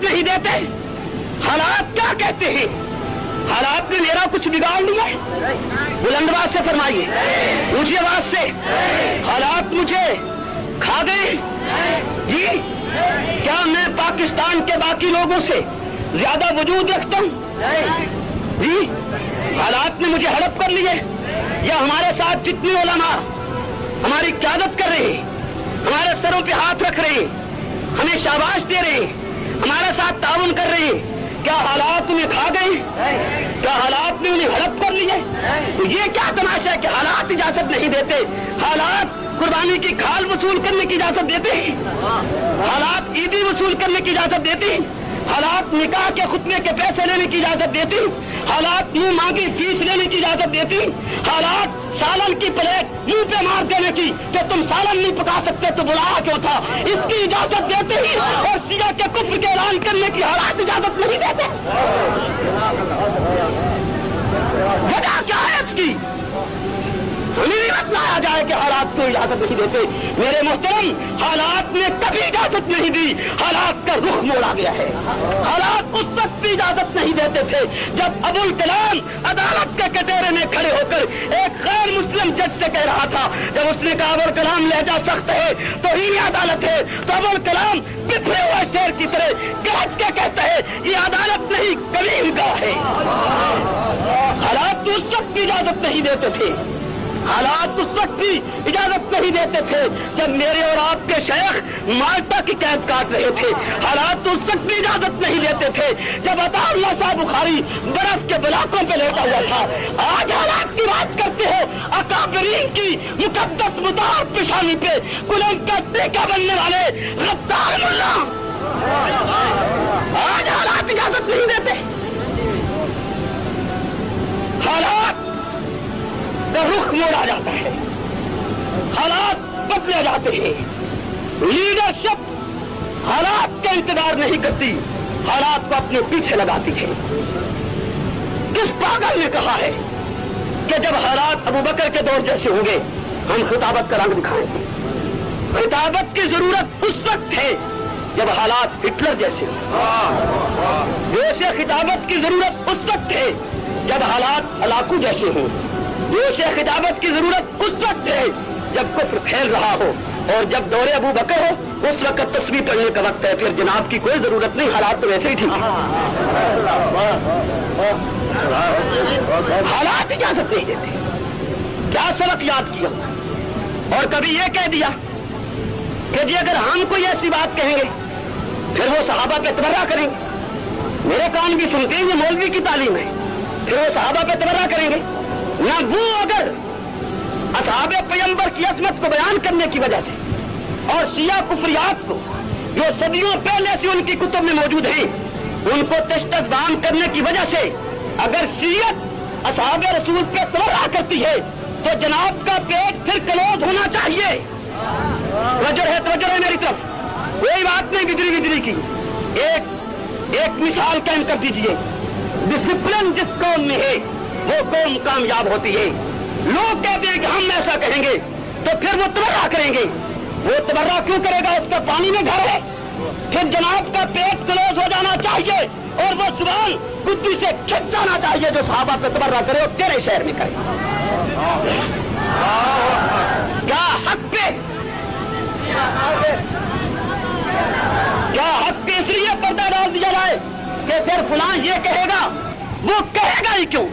نہیں دیتے؟ حالات کیا کہتے ہیں؟ حالات نے میرا کچھ بگاڑ لیا ہے؟ بلند آواز سے فرمائیے، اونچی آواز سے، حالات مجھے کھا گئے جی؟ کیا میں پاکستان کے باقی لوگوں سے زیادہ وجود رکھتا ہوں جی؟ حالات نے مجھے ہڑپ کر لیے، یا ہمارے ساتھ جتنی علماء ہماری قیادت کر رہے ہیں، ہمارے سروں پہ ہاتھ رکھ رہے ہیں، ہمیں شاباش دے رہے ہیں، ہمارے ساتھ تعاون کر رہے ہیں، کیا حالات انہیں کھا گئے؟ کیا حالات نے انہیں ہڑپ کر لیے؟ تو یہ کیا تماشا ہے کہ حالات اجازت نہیں دیتے؟ حالات قربانی کی کھال وصول کرنے کی اجازت دیتے ہیں؟ حالات عیدی وصول کرنے کی اجازت دیتے ہیں؟ حالات نکاح کے خطبے کے پیسے لینے کی اجازت دیتی؟ حالات منہ مانگی فیس لینے کی اجازت دیتی؟ حالات سالن کی پلیٹ منہ پہ مار دینے کی کہ تم سالن نہیں پکا سکتے تو بلایا کیوں تھا، اس کی اجازت دیتے ہی؟ اور سیاہ کے کفر کے اعلان کرنے کی حالات اجازت نہیں دیتے؟ وجہ کیا ہے اس کی؟ ہمیں بھی بتلایا جائے کہ حالات کو اجازت نہیں دیتے۔ میرے محترم، حالات نے کبھی اجازت نہیں دی، حالات کا رخ موڑا گیا ہے۔ حالات اس وقت بھی اجازت نہیں دیتے تھے جب ابوالکلام عدالت کے کٹہرے میں کھڑے ہو کر ایک غیر مسلم جج سے کہہ رہا تھا، جب اس نے کہا ابوالکلام لہجہ سخت ہے، توہین عدالت ہے، تو ابوالکلام بکھرے ہوئے شیر کی طرح گرج کے کہتا ہے یہ عدالت نہیں کلیم گاہ ہے۔ حالات تو اس وقت بھی اجازت نہیں دیتے تھے، حالات اس وقت بھی اجازت نہیں دیتے تھے جب میرے اور آپ کے شیخ مالٹا کی قید کاٹ رہے تھے، حالات تو اس وقت بھی اجازت نہیں دیتے تھے جب عطا اللہ صاحب بخاری برف کے بلاکوں پہ لیٹا ہوا تھا۔ آج حالات کی بات کرتے ہو، اکابرین کی مقدس مدار پیشانی پہ کلنگ کا ٹیکا بننے والے غدار ملا، آج حالات اجازت نہیں دیتے۔ حالات کا رخ موڑا جاتا ہے، حالات بدلے جاتے ہیں، لیڈرشپ حالات کا انتظار نہیں کرتی، حالات کو اپنے پیچھے لگاتی ہے۔ کس پاگل نے کہا ہے کہ جب حالات ابوبکر کے دور جیسے ہوں گے ہم خطابت کا رنگ دکھائیں گے؟ خطابت کی ضرورت اس وقت ہے جب حالات ہٹلر جیسے ہوں، جیسے خطابت کی ضرورت اس وقت ہے جب حالات ہلاکو جیسے ہوں، جوش خطابت کی ضرورت اس وقت ہے جب کفر پھیل رہا ہو، اور جب دور ابو بکر ہو اس وقت تسبیح پڑھنے کا وقت ہے، پھر جناب کی کوئی ضرورت نہیں، حالات تو ویسے ہی ٹھیک ہے۔ حالات اجازت نہیں دیتے۔ کیا سبق یاد کیا اور کبھی یہ کہہ دیا کہ جی اگر ہم کوئی ایسی بات کہیں گے پھر وہ صحابہ پہ تبرہ کریں گے؟ میرے کان بھی سنتے ہیں، یہ مولوی کی تعلیم ہے، پھر وہ صحابہ پہ تبرہ کریں گے؟ نہ وہ اگر اصحاب پیغمبر کی عظمت کو بیان کرنے کی وجہ سے اور شیعہ کفریات کو جو صدیوں پہلے سے ان کی کتب میں موجود ہیں ان کو تشدد کرنے کی وجہ سے اگر شیعت اصحاب رسول پہ تبرہ کرتی ہے تو جناب کا پیٹ پھر کلوز ہونا چاہیے۔ توجہ ہے میری طرف، کوئی بات نہیں گجری کی۔ ایک مثال قائم کر دیجئے، ڈسپلن جس قوم میں ہے وہ قوم کامیاب ہوتی ہے۔ لوگ کہتے ہیں کہ ہم ایسا کہیں گے تو پھر وہ تبرہ کریں گے، وہ تبرہ کیوں کرے گا؟ اس کا پانی میں گھر ہے، پھر جناب کا پیٹ کلوز ہو جانا چاہیے اور وہ سوال کتی سے کھچ جانا چاہیے جو صحابہ پہ تبرہ کرے اور تیرے شہر میں کرے۔ کیا حق پہ اس لیے پردہ ڈال دیا جائے کہ پھر فلاں یہ کہے گا، وہ کہے گا ہی کیوں؟